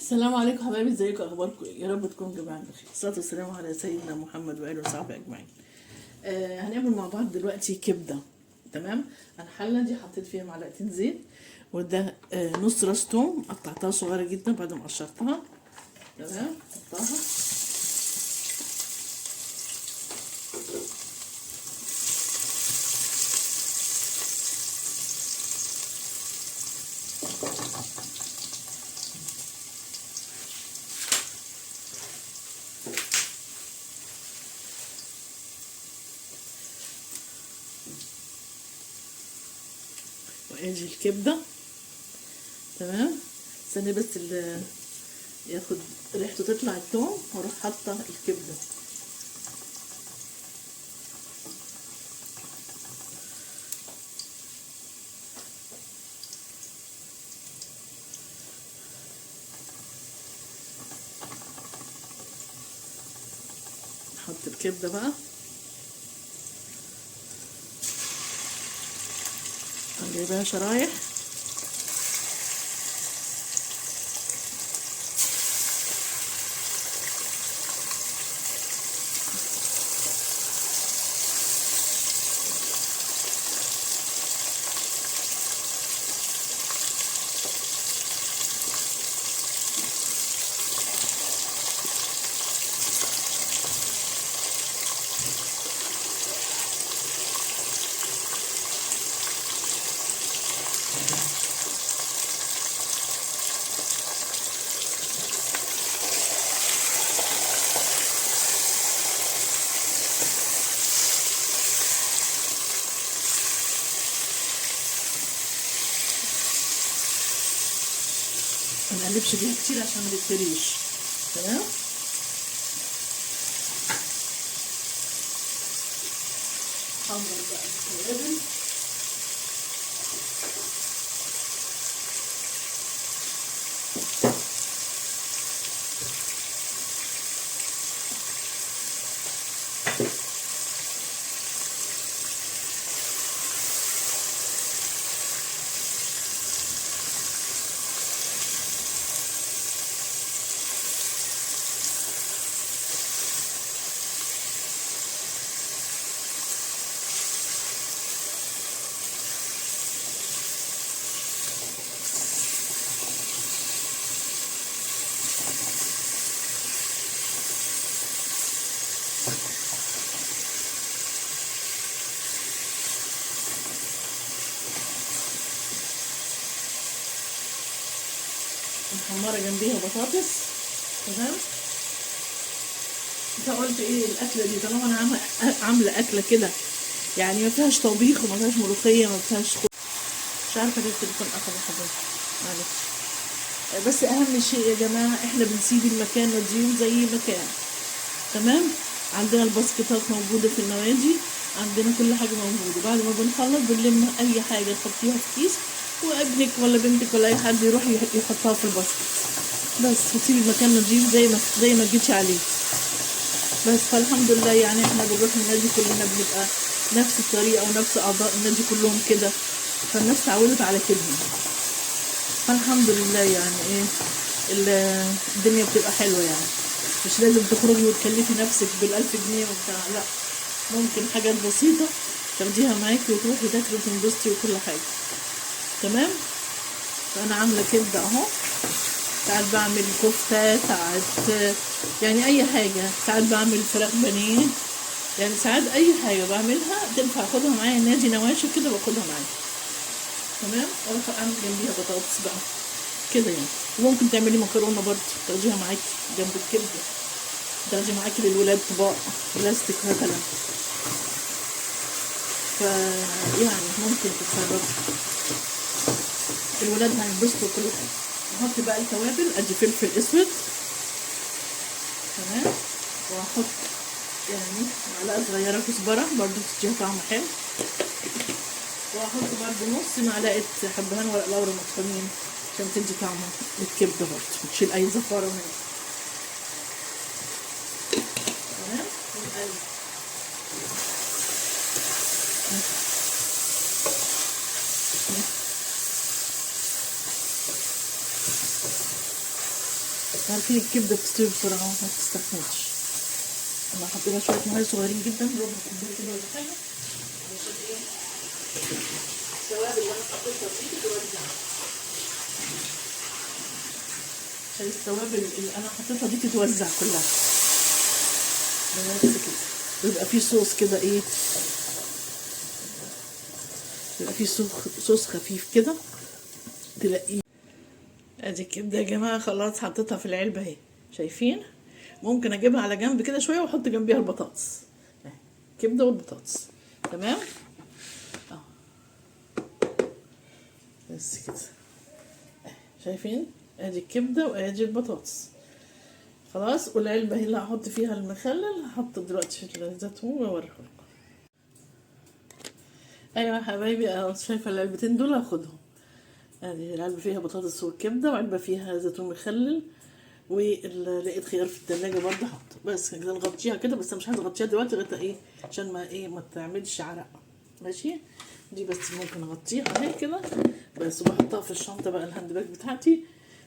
السلام عليكم حبايبي، ازيكم؟ اخباركم ايه؟ يا رب تكونوا جميعا بخير. الصلاه والسلام على سيدنا محمد واله وصحبه اجمعين. هنعمل مع بعض دلوقتي كبده. تمام. انا حله دي حطيت فيها معلقتين زيت، وده نص راس توم قطعتها صغيره جدا بعد ما قشرتها. تمام. حطها. وادي الكبده. تمام. استني بس ياخد ريحته تطلع التوم، واروح حاطه الكبده. نحط الكبده بقى، جايباها شرايح. ما نقلبش فيها كتير عشان ما تتهريش. تمام. حمر بقى التوابل. محمرة جنبيها بطاطس. تمام. انت قلت ايه الاكله دي؟ طالما انا عامله اكله كده يعني ما فيهاش طبيخ وما فيهاش ملوخيه ما فيهاش مش عارفه ليه التليفون قفل يا حبايبي، معلش. بس اهم شيء يا جماعه احنا بنسيب المكان نضيف زي ما كان. تمام. عندنا الباسكتات موجوده في النوادي، عندنا كل حاجه موجوده. بعد ما بنخلص بنلم اي حاجه نحطيها في كيس، وابنك ولا بنتك ولا اي حد يروح يحطها في الباسكت. بس وتسيب المكان نضيف زي ما جيتي عليه. بس فالحمد لله يعني احنا بنروح النادي كلنا بنبقى نفس الطريقه ونفس اعضاء النادي كلهم كده، فالناس اتعودت على كده. فالحمد لله يعني ايه الدنيا بتبقى حلوه يعني. مش لازم تخرجي وتكلفي نفسك بال1000 جنيه وبتاع، لا، ممكن حاجات بسيطه تاخديها معاكي وتروحي تاكلي وتنبسطي وكل حاجه. تمام. فانا عامله كبده اهو. ساعات بعمل كفته، ساعات يعني اي حاجه، ساعات بعمل فراخ بانيه، يعني ساعات اي حاجه بعملها تنفع اخدها معايا النادي، نواشف كده باخدها معايا. تمام. واروح اعمل جنبيها بطاطس بقى كده يعني. وممكن تعملي مكرونه برضه تاخديها معاكي جنب الكبده، تاخدي معاكي للولاد طباق بلاستيك مثلا، فيعني ممكن تتصرفي، الولاد هينبسطوا كل حاجه. نحط بقى التوابل. ادي فلفل اسود. تمام. واحط يعني معلقه صغيره كزبره برضو تديها طعم حلو. واحط برضو نص معلقه حبهان ورق لورا مطحونين عشان تدي طعم للكبده برضو وتشيل اي زفاره منها. تمام. ونقلب. عارفين الكبده بتستوي بسرعه ما بتستحملش. انا هحط لها شويه ميه صغيرين جدا، ربع كوبايه كده ولا حاجه، علشان ايه التوابل اللي انا حطيتها دي تتوزع. عشان التوابل اللي انا حطيتها دي تتوزع كلها بس كده، ويبقى فيه صوص كده ايه، يبقى فيه صوص خفيف كده تلاقيه. ادي الكبده يا جماعه خلاص حطيتها في العلبه اهي، شايفين؟ ممكن اجيبها على جنب كده شويه واحط جنبيها البطاطس اهي، كبده والبطاطس تمام اهو بس كده اهي، شايفين؟ ادي الكبده وادي البطاطس خلاص. والعلبه هي اللي هحط فيها المخلل، هحط دلوقتي الزيتون واوريكم. ايوه يا حبايبي اهو، شايفه العلبتين دول هاخدهم. ادي العلبه فيها بطاطس والكبده، وعلبه فيها زيتون مخلل، ولقيت خيار في التلاجة برضه حط. بس كده نغطيها كده، بس مش عايزه اغطيها دلوقتي لغايه ايه، عشان ما ايه ما تعملش عرق. ماشي، دي بس ممكن اغطيها اهي كده بس، وبحطها في الشنطه بقى الهاند باج بتاعتي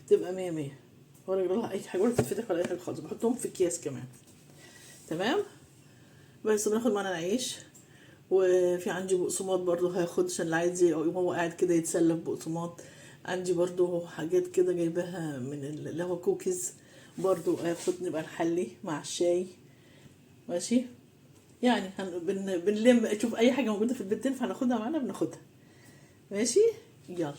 تبقى مية مية، ولا يجرى لها اي حاجه ولا تتفتح ولا اي حاجه خالص. بحطهم في اكياس كمان تمام. بس بناخد معانا العيش، وفي عندي بقسماط برضو هاخد، عشان اللي عايز يوم هو قاعد كده يتسلى بقسماط. عندي برضو حاجات كده جايباها من اللي هو كوكيز برضو هاخد، نبقى نحلي مع الشاي. ماشي، يعني بنلم، شوف اي حاجه موجوده في البيت تنفع ناخدها معانا بناخدها. ماشي، يلا.